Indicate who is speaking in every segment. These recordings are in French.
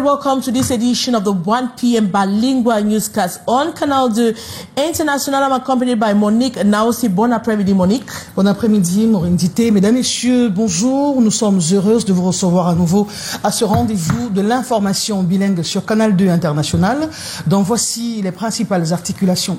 Speaker 1: welcome to this edition of the 1 p.m. bilingual newscast on Canal 2 International. I'm accompanied by Monique Naosi. Bon après-midi, Monique.
Speaker 2: Bon après-midi, Maureen Dité. Mesdames, Messieurs, bonjour. Nous sommes heureuses de vous recevoir à nouveau à ce rendez-vous de l'information bilingue sur Canal 2 International, dont voici les principales articulations.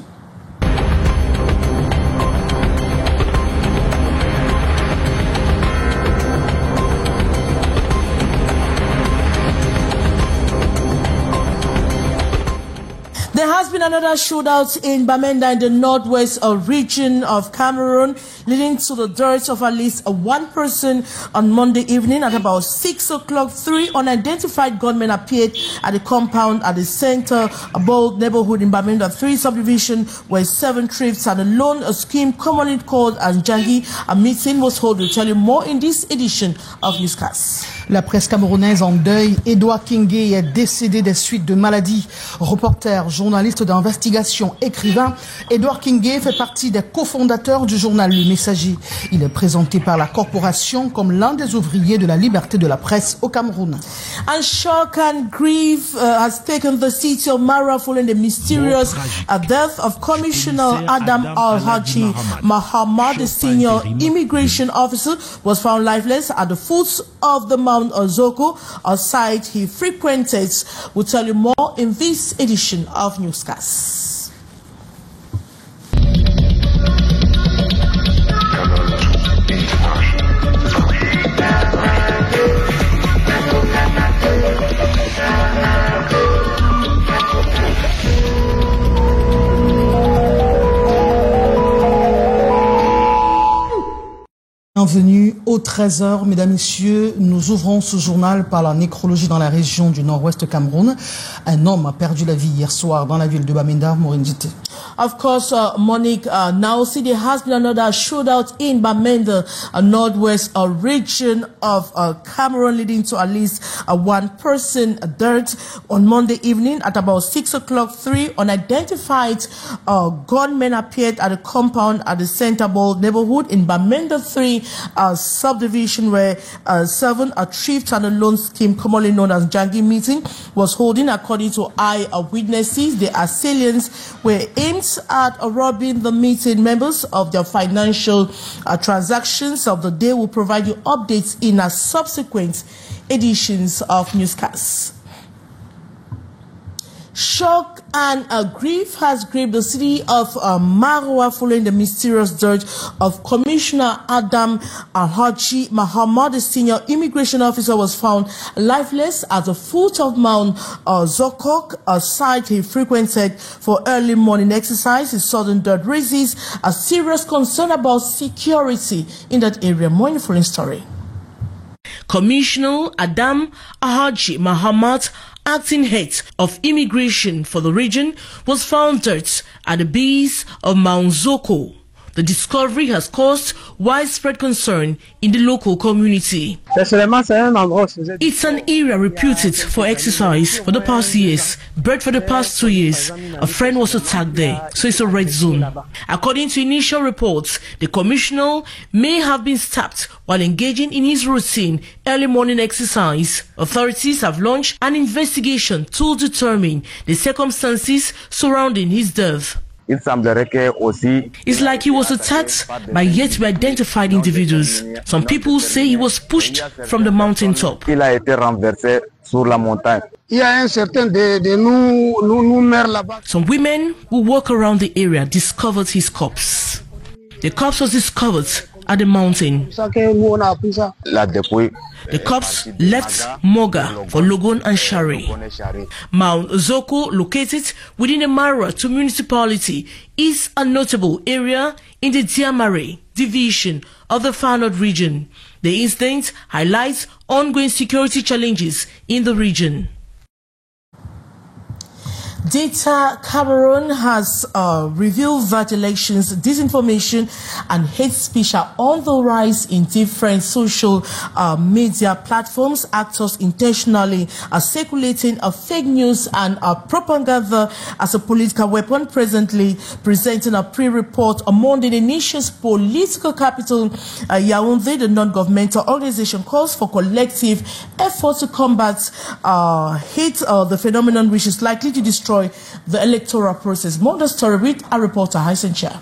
Speaker 1: There has been another shootout in Bamenda in the northwest region of Cameroon, leading to the death of at least one person on Monday evening at about 6 o'clock. 3 unidentified gunmen appeared at the compound at the center Bold neighborhood in Bamenda 3 subdivision, where 7 trips and a loan scheme commonly called as Jangi. A meeting was held. We'll tell you more in this edition of Newscast.
Speaker 2: La presse camerounaise en deuil. Edouard Kingé est décédé des suites de maladie. Reporter, journaliste d'investigation, écrivain, Edouard Kingé fait partie des cofondateurs du journal Le Messager. Il est présenté par la corporation comme l'un des ouvriers de la liberté de la presse au Cameroun.
Speaker 1: And shock and grief has taken the city of Mara following the mysterious death of Commissioner Adam Al-Haji Mahamad, the senior immigration officer, was found lifeless at the foot of the Mount Ozoko, a site he frequented. We'll tell you more in this edition of Newscast.
Speaker 2: Bienvenue au 13h, mesdames, messieurs. Nous ouvrons ce journal par la nécrologie dans la région du nord-ouest Cameroun. Un homme a perdu la vie hier soir dans la ville de Bamenda, Maureen Dité.
Speaker 1: Of course, Monique, now see there has been another shootout in Bamenda, a northwest region of Cameroon, leading to at least one person dead on Monday evening at about 6 o'clock. 3 unidentified gunmen appeared at the compound at the Center Bold neighborhood in Bamenda 3 subdivision, where 7 thrift and a loan scheme commonly known as Jangi meeting was holding. According to eyewitnesses, the assailants were aimed at robbing the meeting members of their financial transactions of the day. Will provide you updates in subsequent editions of Newscasts. Shock and grief has gripped the city of Marwa following the mysterious death of Commissioner Adam Al-Haji Mahamad. The senior immigration officer was found lifeless at the foot of Mount Zokok, a site he frequented for early morning exercise. His sudden death raises a serious concern about security in that area. More in the story. Commissioner Adam Al-Haji Mahamad, acting head of immigration for the region, was found dead at the base of Mount Zoko. The discovery has caused widespread concern in the local community. It's an area reputed for exercise for the past years, but for the past 2 years, a friend was attacked there, so it's a red zone. According to initial reports, the commissioner may have been stabbed while engaging in his routine early morning exercise. Authorities have launched an investigation to determine the circumstances surrounding his death. It's like he was attacked by yet to be identified individuals. Some people say he was pushed from the mountaintop. Some women who walk around the area discovered his corpse. The corpse was discovered at the mountain. The corpse left Moga for Logon and Shari. Mount Zoko, located within the Marwa municipality, is a notable area in the Diamare division of the Far North region. The incident highlights ongoing security challenges in the region. Data Cameroon has revealed that elections, disinformation and hate speech are on the rise in different social media platforms. Actors intentionally are circulating fake news and propaganda as a political weapon, presently presenting a pre-report on Monday. The nation's political capital, Yaoundé, the non-governmental organization, calls for collective effort to combat hate, the phenomenon which is likely to destroy the electoral process. More the story with our reporter Hyson Chia.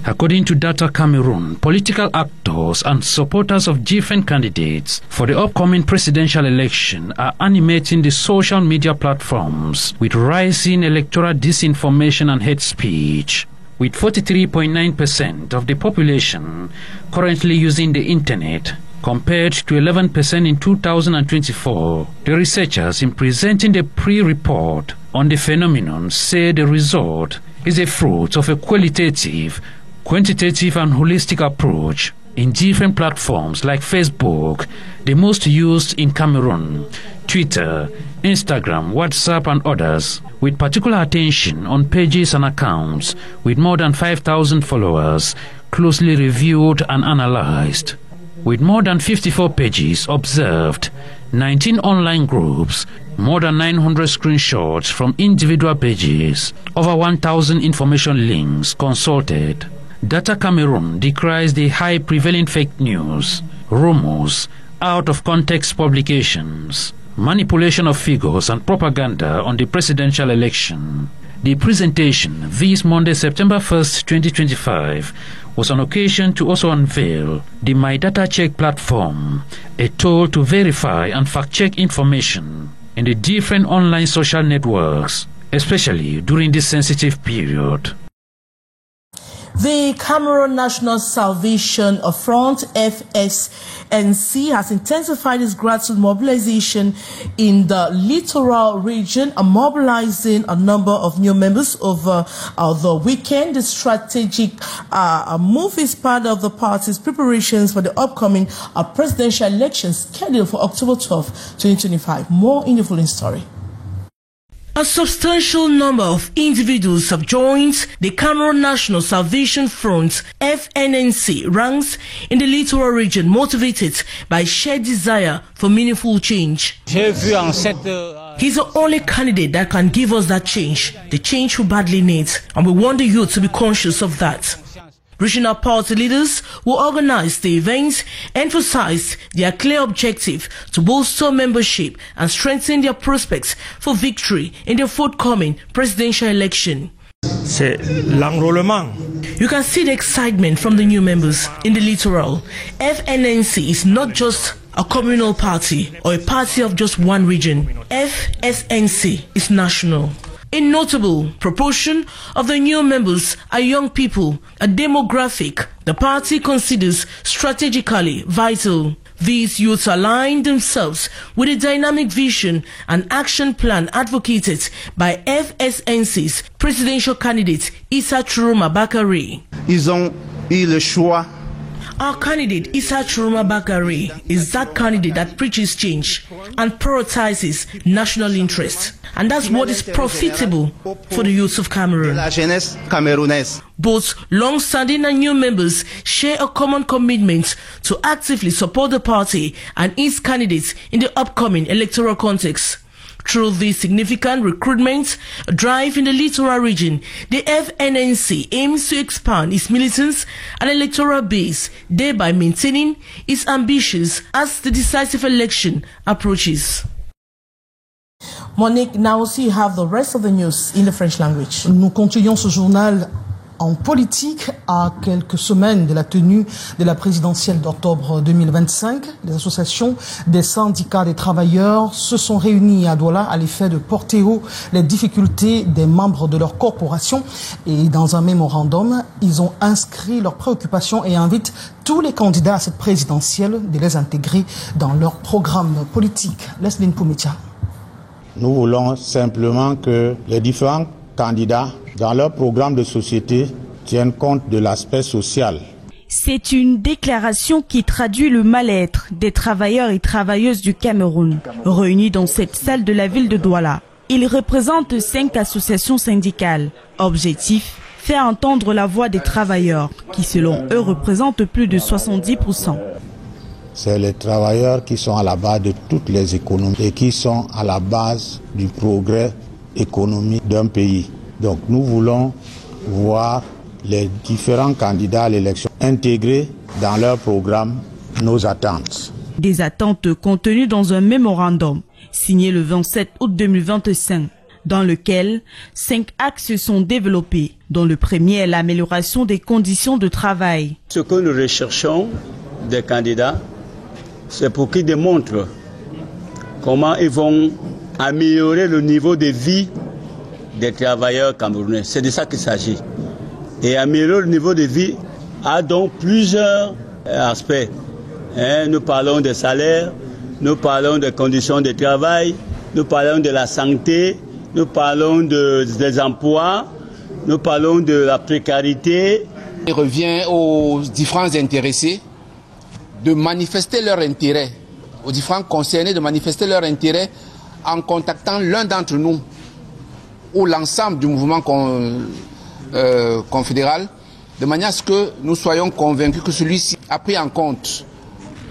Speaker 3: According to Data Cameroon, political actors and supporters of different candidates for the upcoming presidential election are animating the social media platforms with rising electoral disinformation and hate speech. With 43.9% of the population currently using the internet, compared to 11% in 2024. The researchers in presenting the pre-report on the phenomenon say the result is a fruit of a qualitative, quantitative and holistic approach in different platforms like Facebook, the most used in Cameroon, Twitter, Instagram, WhatsApp and others, with particular attention on pages and accounts with more than 5,000 followers, closely reviewed and analyzed. With more than 54 pages observed, 19 online groups, more than 900 screenshots from individual pages, over 1,000 information links consulted. Data Cameroon decries the high prevailing fake news, rumors, out-of-context publications, manipulation of figures and propaganda on the presidential election. The presentation this Monday, September 1st, 2025, was an occasion to also unveil the My Data Check platform, a tool to verify and fact-check information in the different online social networks, especially during this sensitive period.
Speaker 1: The Cameroon National Salvation Front, FSNC, has intensified its grassroots mobilization in the littoral region, mobilizing a number of new members over the weekend. The strategic move is part of the party's preparations for the upcoming presidential elections scheduled for October 12, 2025. More in the following story. A substantial number of individuals have joined the Cameroon National Salvation Front (FNNC) ranks in the littoral region, motivated by shared desire for meaningful change. He's the only candidate that can give us that change, the change we badly need, and we want the youth to be conscious of that. Regional party leaders who organized the event emphasized their clear objective to bolster membership and strengthen their prospects for victory in the forthcoming presidential election.
Speaker 4: C'est l'enrôlement.
Speaker 1: You can see the excitement from the new members in the littoral. FNNC is not just a communal party or a party of just one region. FSNC is national. A notable proportion of the new members are young people, a demographic the party considers strategically vital. These youths align themselves with a dynamic vision and action plan advocated by FSNC's presidential candidate Issa Chiroma Bakari.
Speaker 5: Ils ont eu le choix.
Speaker 1: Our candidate, Issa Chiroma Bakari, is that candidate that preaches change and prioritizes national interest. And that's what is profitable for the youth of Cameroon. Both long-standing and new members share a common commitment to actively support the party and its candidates in the upcoming electoral context. Through this significant recruitment drive in the littoral region, the FNNC aims to expand its militants and electoral base, thereby maintaining its ambitions as the decisive election approaches. Monique, now you have the rest of the news in the French language.
Speaker 2: Nous continuons ce journal en politique à quelques semaines de la tenue de la présidentielle d'octobre 2025. Les associations des syndicats des travailleurs se sont réunies à Douala à l'effet de porter haut les difficultés des membres de leur corporation. Et dans un mémorandum, ils ont inscrit leurs préoccupations et invitent tous les candidats à cette présidentielle de les intégrer dans leur programme politique. Lesline Poumitia.
Speaker 6: Nous voulons simplement que les différents candidats, dans leur programme de société, tiennent compte de l'aspect social.
Speaker 7: C'est une déclaration qui traduit le mal-être des travailleurs et travailleuses du Cameroun, réunis dans cette salle de la ville de Douala. Il représente 5 associations syndicales. Objectif, faire entendre la voix des travailleurs, qui selon eux représentent plus de 70%.
Speaker 6: C'est les travailleurs qui sont à la base de toutes les économies et qui sont à la base du progrès économique d'un pays. Donc nous voulons voir les différents candidats à l'élection intégrer dans leur programme nos attentes.
Speaker 7: Des attentes contenues dans un mémorandum signé le 27 août 2025, dans lequel 5 axes sont développés, dont le premier est l'amélioration des conditions de travail.
Speaker 8: Ce que nous recherchons des candidats, c'est pour qu'ils démontrent comment ils vont améliorer le niveau de vie des travailleurs camerounais. C'est de ça qu'il s'agit. Et améliorer le niveau de vie a donc plusieurs aspects. Nous parlons des salaires, nous parlons des conditions de travail, nous parlons de la santé, nous parlons des emplois, nous parlons de la précarité.
Speaker 9: Il revient aux différents intéressés de manifester leur intérêt, aux différents concernés de manifester leur intérêt en contactant l'un d'entre nous ou l'ensemble du mouvement confédéral, de manière à ce que nous soyons convaincus que celui-ci a pris en compte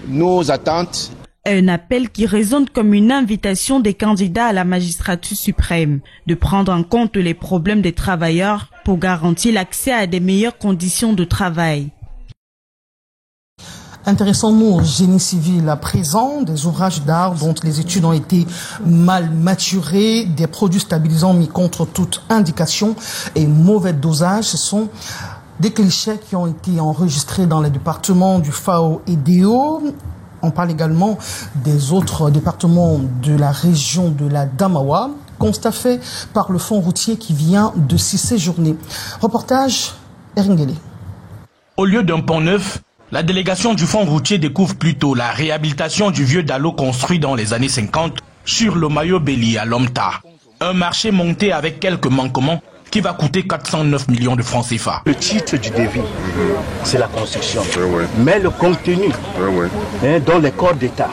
Speaker 9: nos attentes.
Speaker 7: Un appel qui résonne comme une invitation des candidats à la magistrature suprême de prendre en compte les problèmes des travailleurs pour garantir l'accès à des meilleures conditions de travail.
Speaker 2: Intéressons-nous au génie civil à présent, des ouvrages d'art dont les études ont été mal maturées, des produits stabilisants mis contre toute indication et mauvais dosage. Ce sont des clichés qui ont été enregistrés dans les départements du FAO et DEO. On parle également des autres départements de la région de la Damawa, constat fait par le fonds routier qui vient de s'y séjourner. Reportage Eringele.
Speaker 10: Au lieu d'un pont neuf, la délégation du fonds routier découvre plutôt la réhabilitation du vieux Dalo construit dans les années 50 sur le Mayo Belli à Lomta. Un marché monté avec quelques manquements qui va coûter 409 millions de francs CFA.
Speaker 11: Le titre du devis, c'est la construction. Mais le contenu, dans les corps d'État,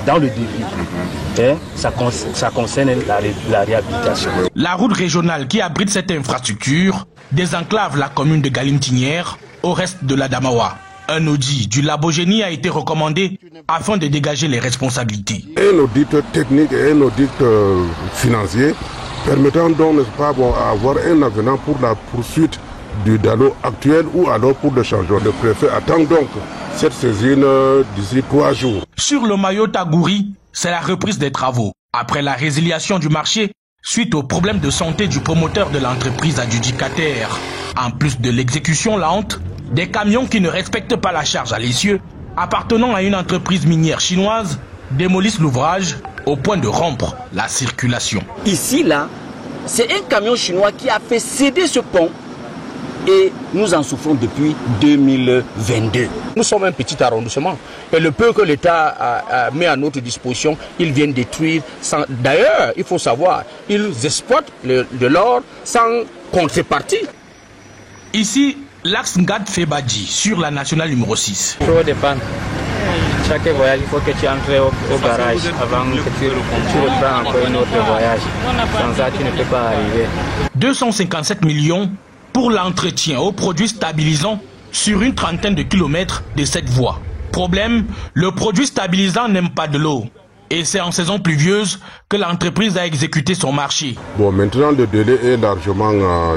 Speaker 11: dans le devis, ça concerne la réhabilitation.
Speaker 10: La route régionale qui abrite cette infrastructure désenclave la commune de Galimtinière au reste de la Damawa. Un audit du Labogénie a été recommandé afin de dégager les responsabilités.
Speaker 12: Un audit technique et un audit financier permettant donc, n'est-ce pas, avoir un avenant pour la poursuite du Dalo actuel ou alors pour le changement. Le préfet attend donc cette saisine d'ici 3 jours.
Speaker 10: Sur le Mayo Tagouri, c'est la reprise des travaux. Après la résiliation du marché, suite aux problèmes de santé du promoteur de l'entreprise adjudicataire. En plus de l'exécution lente, des camions qui ne respectent pas la charge à l'essieu, appartenant à une entreprise minière chinoise, démolissent l'ouvrage au point de rompre la circulation.
Speaker 11: Ici, là, c'est un camion chinois qui a fait céder ce pont et nous en souffrons depuis 2022. Nous sommes un petit arrondissement et le peu que l'État a mis à notre disposition, ils viennent détruire. D'ailleurs, il faut savoir, ils exploitent de l'or sans contrepartie.
Speaker 10: Ici, l'axe Ngad-Febadji sur la nationale numéro 6.
Speaker 13: Trop de panne. Chaque voyage, il faut que tu entres au garage avant que tu reprends encore un autre voyage. Sans ça, tu ne peux pas arriver.
Speaker 10: 257 millions pour l'entretien aux produits stabilisants sur une trentaine de kilomètres de cette voie. Problème, le produit stabilisant n'aime pas de l'eau. Et c'est en saison pluvieuse que l'entreprise a exécuté son marché.
Speaker 12: Bon, maintenant le délai est largement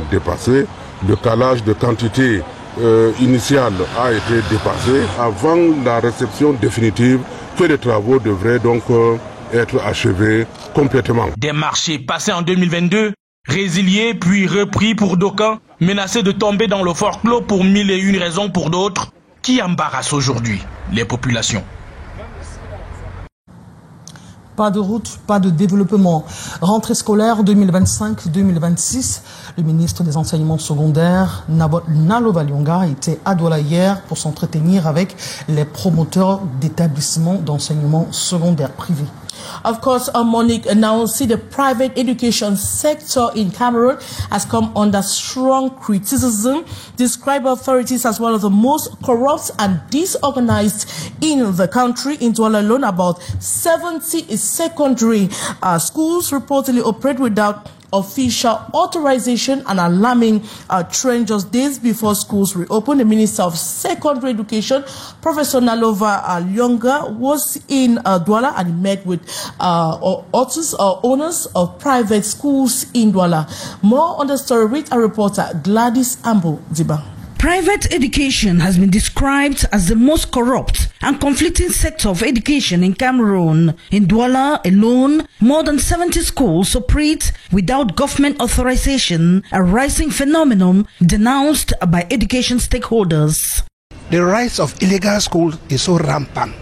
Speaker 12: dépassé. Le calage de quantité initiale a été dépassé. Avant la réception définitive, que les travaux devraient donc être achevés complètement.
Speaker 10: Des marchés passés en 2022, résiliés puis repris pour d'aucuns, menacés de tomber dans le forclos pour 1001 raisons pour d'autres, qui embarrassent aujourd'hui les populations.
Speaker 2: Pas de route, pas de développement. Rentrée scolaire 2025-2026. Le ministre des Enseignements secondaires, Nalo Valyonga, était à Douala hier pour s'entretenir avec les promoteurs d'établissements d'enseignement secondaire privé.
Speaker 1: Of course, Monique announced the private education sector in Cameroon has come under strong criticism, described authorities as one of the most corrupt and disorganized in the country. In Douala alone, about 70 secondary schools reportedly operate without official authorization, an alarming trend just days before schools reopen. The Minister of Secondary Education, Professor Nalova Lyonga, was in Douala and he met with owners of private schools in Douala. More on the story with our reporter Gladys Ambo Diba.
Speaker 14: Private education has been described as the most corrupt and conflicting sector of education in Cameroon. In Douala alone, more than 70 schools operate without government authorization, a rising phenomenon denounced by education stakeholders.
Speaker 5: The rise of illegal schools is so rampant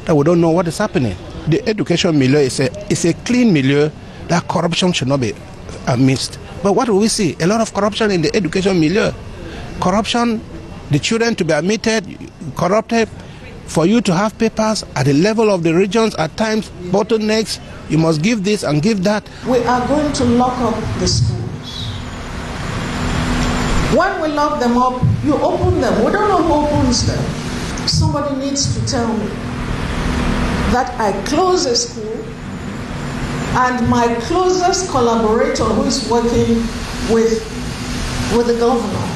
Speaker 5: that we don't know what is happening. The education milieu is a clean milieu that corruption should not be missed. But what do we see? A lot of corruption in the education milieu. Corruption, the children to be admitted, corrupted, for you to have papers at the level of the regions, at times bottlenecks, you must give this and give that.
Speaker 15: We are going to lock up the schools. When we lock them up, you open them. We don't know who opens them. Somebody needs to tell me that I close a school and my closest collaborator who is working with the governor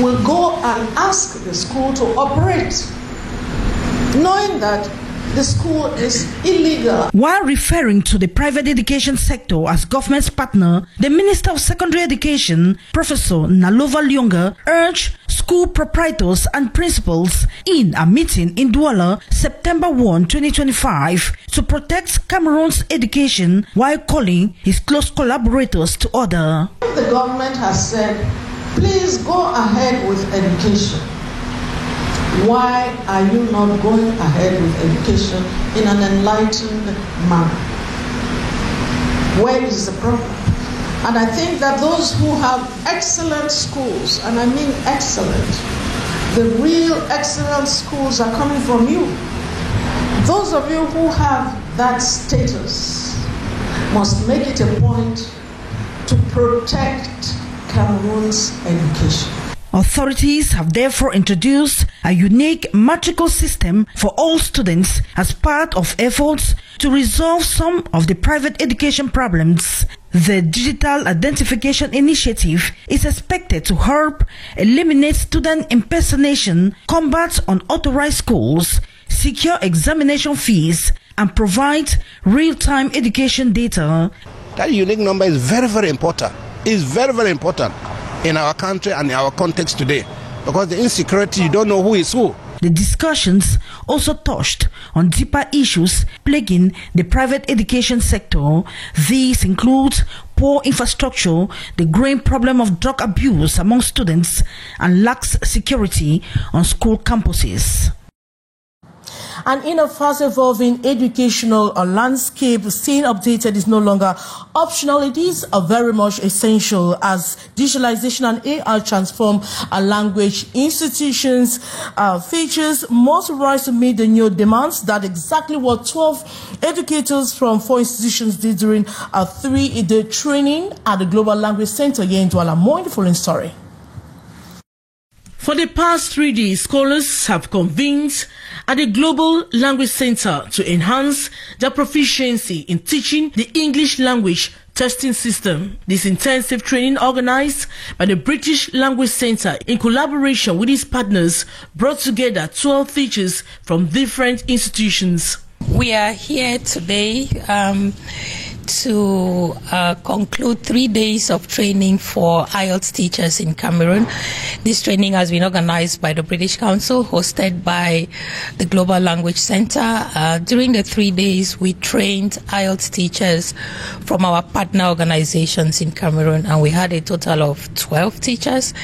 Speaker 15: will go and ask the school to operate, knowing that the school is illegal.
Speaker 14: While referring to the private education sector as government's partner, the Minister of Secondary Education, Professor Nalova Lyonga, urged school proprietors and principals in a meeting in Douala, September 1, 2025, to protect Cameroon's education while calling his close collaborators to order.
Speaker 15: The government has said, please go ahead with education. Why are you not going ahead with education in an enlightened manner? Where is the problem? And I think that those who have excellent schools, and I mean excellent, the real excellent schools are coming from you. Those of you who have that status must make it a point to protect Cameroon's education.
Speaker 14: Authorities have therefore introduced a unique matricle system for all students as part of efforts to resolve some of the private education problems. The Digital Identification Initiative is expected to help eliminate student impersonation, combat unauthorized schools, secure examination fees, and provide real-time education data.
Speaker 5: That unique number is very, very important. It's very, very important in our country and in our context today, because the insecurity, you don't know who is who.
Speaker 14: The discussions also touched on deeper issues plaguing the private education sector. These include poor infrastructure, the growing problem of drug abuse among students, and lax security on school campuses.
Speaker 1: And in a fast-evolving educational landscape, staying updated is no longer optional. It is very much essential as digitalization and AI transform language institutions. Features must rise to meet the new demands. That's exactly what 12 educators from 4 institutions did during a 3-day training at the Global Language Center here in Douala. More in the following story. For the past 3 days, scholars have convened at the Global Language Center to enhance their proficiency in teaching the English language testing system. This intensive training, organized by the British Language Center in collaboration with its partners, brought together 12 teachers from different institutions.
Speaker 16: We are here today to conclude 3 days of training for IELTS teachers in Cameroon. This training has been organized by the British Council, hosted by the Global Language Center. During the 3 days, we trained IELTS teachers from our partner organizations in Cameroon, and we had a total of 12 teachers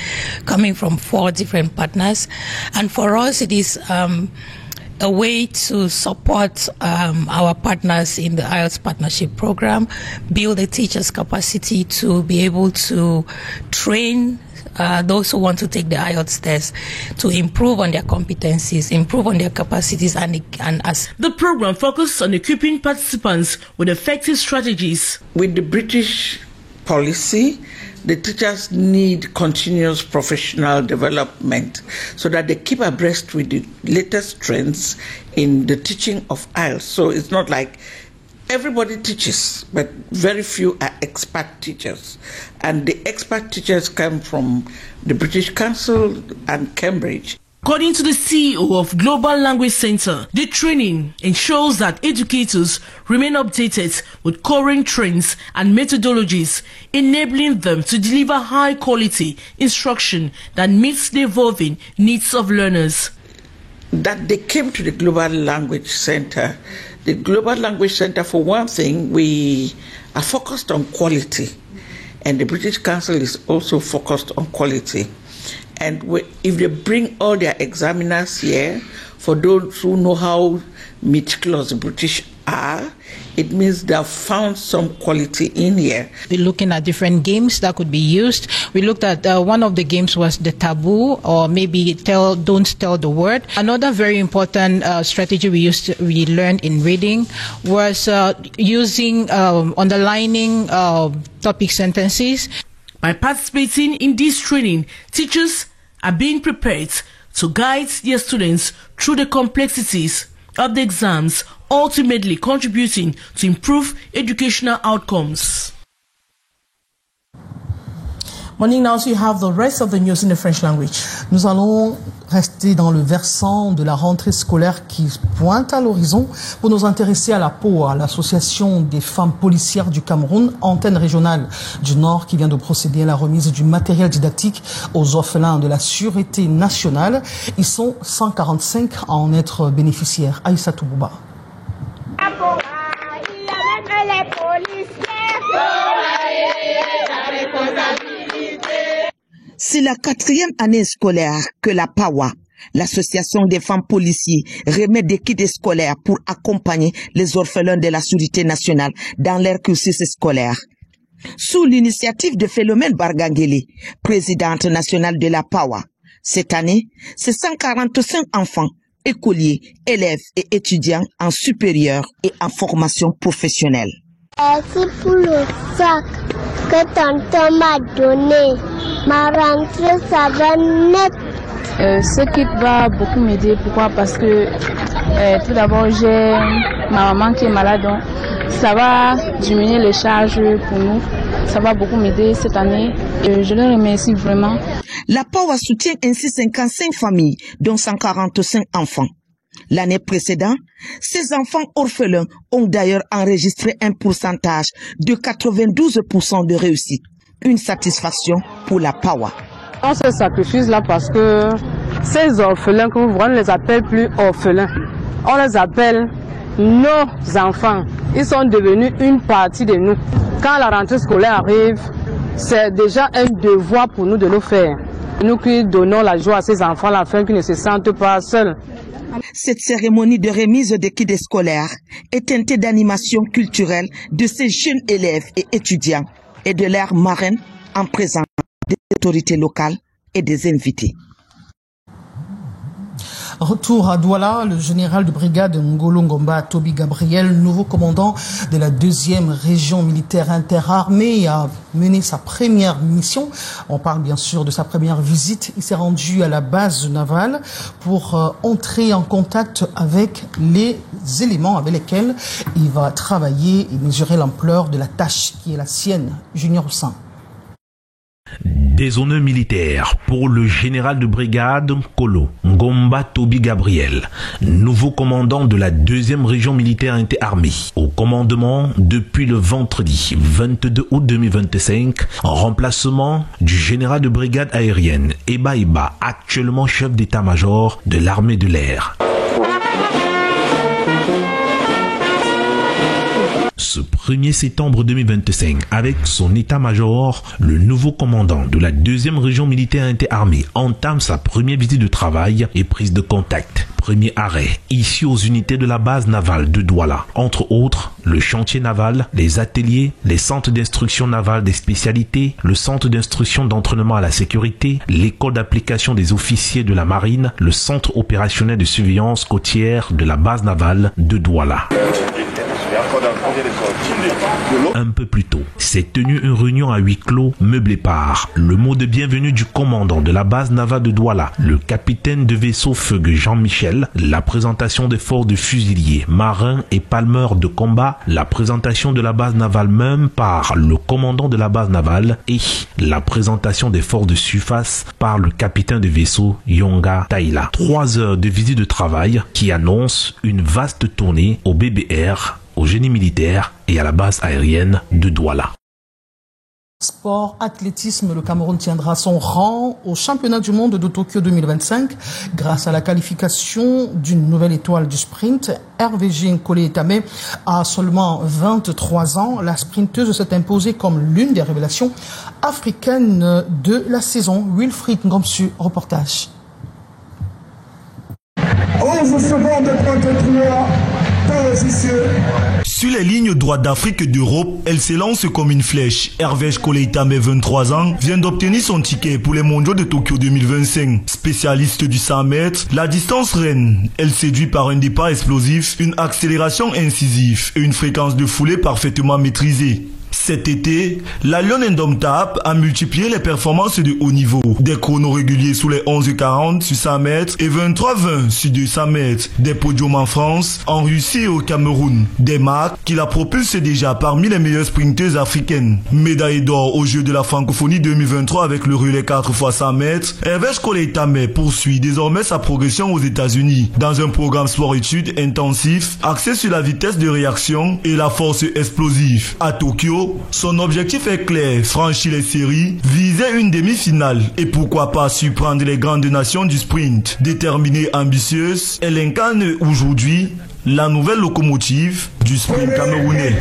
Speaker 16: coming from 4 different partners. And for us, it is a way to support our partners in the IELTS partnership program, build a teacher's capacity to be able to train those who want to take the IELTS test to improve on their competencies, improve on their capacities, and as
Speaker 1: the program focused on equipping participants with effective strategies.
Speaker 17: With the British policy, the teachers need continuous professional development so that they keep abreast with the latest trends in the teaching of IELTS. So it's not like everybody teaches, but very few are expert teachers. And the expert teachers come from the British Council and Cambridge.
Speaker 1: According to the CEO of Global Language Center, the training ensures that educators remain updated with current trends and methodologies, enabling them to deliver high-quality instruction that meets the evolving needs of learners.
Speaker 17: That they came to the Global Language Center. The Global Language Center, for one thing, we are focused on quality, and the British Council is also focused on quality. And if they bring all their examiners here, for those who know how meticulous the British are, it means they have found some quality in here.
Speaker 18: We're looking at different games that could be used. We looked at one of the games was the taboo, or maybe don't tell the word. Another very important strategy we learned in reading was using underlining topic sentences.
Speaker 1: By participating in this training, teachers are being prepared to guide their students through the complexities of the exams, ultimately contributing to improve educational outcomes.
Speaker 2: Morning, now you have the rest of the news in the French language. Nous allons rester dans le versant de la rentrée scolaire qui pointe à l'horizon pour nous intéresser à la POA, l'association des femmes policières du Cameroun, antenne régionale du Nord, qui vient de procéder à la remise du matériel didactique aux orphelins de la Sûreté nationale. Ils sont 145 à en être bénéficiaires. Aïssatou Bouba.
Speaker 19: C'est la 4e année scolaire que la PAWA, l'association des femmes policiers, remet des kits scolaires pour accompagner les orphelins de la Sûreté nationale dans leur cursus scolaire. Sous l'initiative de Philomène Bargangele, présidente nationale de la PAWA, cette année, c'est 145 enfants, écoliers, élèves et étudiants en supérieur et en formation professionnelle.
Speaker 20: Merci pour le sac que tonton m'a donné. Ma rentrée, ça va net.
Speaker 21: Ce kit va beaucoup m'aider. Pourquoi? Parce que tout d'abord, j'ai ma maman qui est malade. Donc ça va diminuer les charges pour nous. Ça va beaucoup m'aider cette année. Je les remercie vraiment.
Speaker 19: La PAWA soutient ainsi 55 familles, dont 145 enfants. L'année précédente, ces enfants orphelins ont d'ailleurs enregistré un pourcentage de 92% de réussite. Une satisfaction pour la PAWA.
Speaker 22: On se sacrifie là parce que ces orphelins que vous voyez, on ne les appelle plus orphelins. On les appelle nos enfants. Ils sont devenus une partie de nous. Quand la rentrée scolaire arrive, c'est déjà un devoir pour nous de le faire. Nous qui donnons la joie à ces enfants afin qu'ils ne se sentent pas seuls.
Speaker 19: Cette cérémonie de remise des kits scolaires est teintée d'animation culturelle de ces jeunes élèves et étudiants et de leurs marraines en présence des autorités locales et des invités.
Speaker 2: Retour à Douala, le général de brigade Ngolo Ngomba Toby Gabriel, nouveau commandant de la 2e région militaire interarmée, a mené sa première mission. On parle bien sûr de sa première visite. Il s'est rendu à la base navale pour entrer en contact avec les éléments avec lesquels il va travailler et mesurer l'ampleur de la tâche qui est la sienne. Junior Oussin.
Speaker 23: Des honneurs militaires pour le général de brigade Nkolo Ngomba Toby Gabriel, nouveau commandant de la 2e région militaire interarmée, au commandement depuis le vendredi 22 août 2025, en remplacement du général de brigade aérienne Eba Eba, actuellement chef d'état-major de l'armée de l'air. Ce 1er septembre 2025, avec son état-major, le nouveau commandant de la 2e région militaire interarmée entame sa première visite de travail et prise de contact. premier arrêt ici aux unités de la base navale de Douala. Entre autres, le chantier naval, les ateliers, les centres d'instruction navale des spécialités, le centre d'instruction d'entraînement à la sécurité, l'école d'application des officiers de la marine, le centre opérationnel de surveillance côtière de la base navale de Douala. Un peu plus tôt, s'est tenue une réunion à huis clos meublée par le mot de bienvenue du commandant de la base navale de Douala, le capitaine de vaisseau Feugue Jean-Michel, la présentation des forces de fusiliers, marins et palmeurs de combat, la présentation de la base navale même par le commandant de la base navale et la présentation des forces de surface par le capitaine de vaisseau Yonga Taïla. 3 heures de visite de travail qui annoncent une vaste tournée au BBR, au génie militaire et à la base aérienne de Douala.
Speaker 2: Sport, athlétisme, le Cameroun tiendra son rang au championnat du monde de Tokyo 2025 grâce à la qualification d'une nouvelle étoile du sprint. Hervé Nkole Etame a seulement 23 ans. La sprinteuse s'est imposée comme l'une des révélations africaines de la saison. Wilfried Ngomsu, reportage.
Speaker 3: 11 secondes 33. Sur les lignes droites d'Afrique et d'Europe, elle s'élance comme une flèche. Hervé Nkole Etame, 23 ans, vient d'obtenir son ticket pour les mondiaux de Tokyo 2025. Spécialiste du 100 mètres, la distance reine. Elle séduit par un départ explosif, une accélération incisive et une fréquence de foulée parfaitement maîtrisée. Cet été, la Lionne indomptable a multiplié les performances de haut niveau. Des chronos réguliers sous les 11h40 sur 100 mètres et 23h20 sur 200 mètres. Des podiums en France, en Russie et au Cameroun. Des marques qui la propulsent déjà parmi les meilleures sprinteuses africaines. Médaille d'or aux Jeux de la Francophonie 2023 avec le relais 4x100 mètres, Hervé Nkole Etame poursuit désormais sa progression aux États-Unis dans un programme sport-études intensif axé sur la vitesse de réaction et la force explosive. À Tokyo, son objectif est clair, franchir les séries, viser une demi-finale et pourquoi pas surprendre les grandes nations du sprint. Déterminée, ambitieuse, elle incarne aujourd'hui la nouvelle locomotive du sprint camerounais.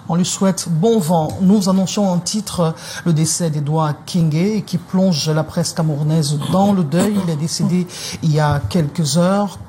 Speaker 2: On lui souhaite bon vent. Nous annoncions en titre le décès d'Edouard Kingé qui plonge la presse camerounaise dans le deuil. Il est décédé il y a quelques heures.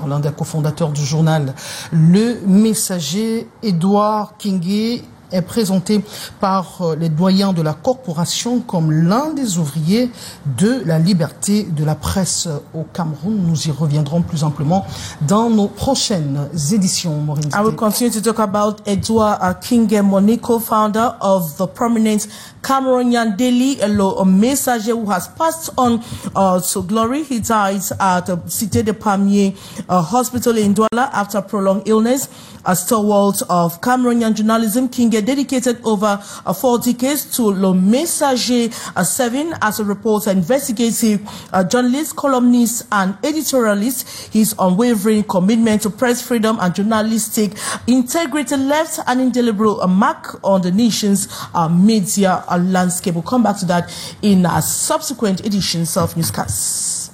Speaker 2: L'un des cofondateurs du journal Le Messager. Edouard Kingé est présenté par les doyens de la corporation comme l'un des ouvriers de la liberté de la presse au Cameroun. Nous y reviendrons plus amplement dans nos prochaines éditions.
Speaker 1: I will continue to talk about Edouard Kingé Moni, co-founder of the prominent Cameroonian daily Le Messager, who has passed on to glory. He died at Cité de Pamiers Hospital in Douala after prolonged illness. A stalwart of Cameroonian journalism, Kingé dedicated over 4 decades to Le Messager, serving as a reporter, investigative journalist, columnist, and editorialist. His unwavering commitment to press freedom and journalistic integrity left an indelible mark on the nation's media landscape. We'll come back to that in subsequent editions of Newscast.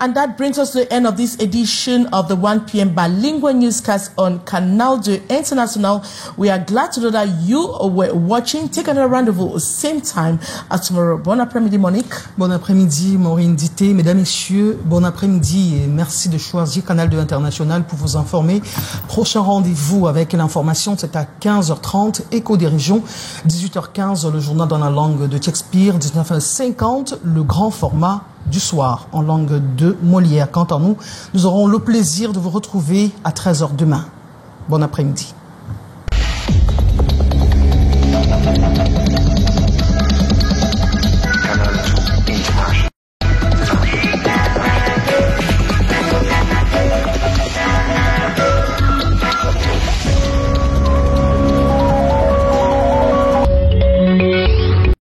Speaker 1: And that brings us to the end of this edition of the 1 p.m. bilingual newscast on Canal 2 International. We are glad to know that you were watching. Take another rendezvous same time as tomorrow. Bon après-midi, Monique.
Speaker 2: Bon après-midi, Maureen Dité. Mesdames, Messieurs, bon après-midi et merci de choisir Canal 2 International pour vous informer. Prochain rendez-vous avec l'information, c'est à 15h30, Écho des régions. 18h15, le journal dans la langue de Shakespeare. 19h50, le grand format du soir en langue de Molière. Quant à nous, nous aurons le plaisir de vous retrouver à 13h demain. Bon après-midi.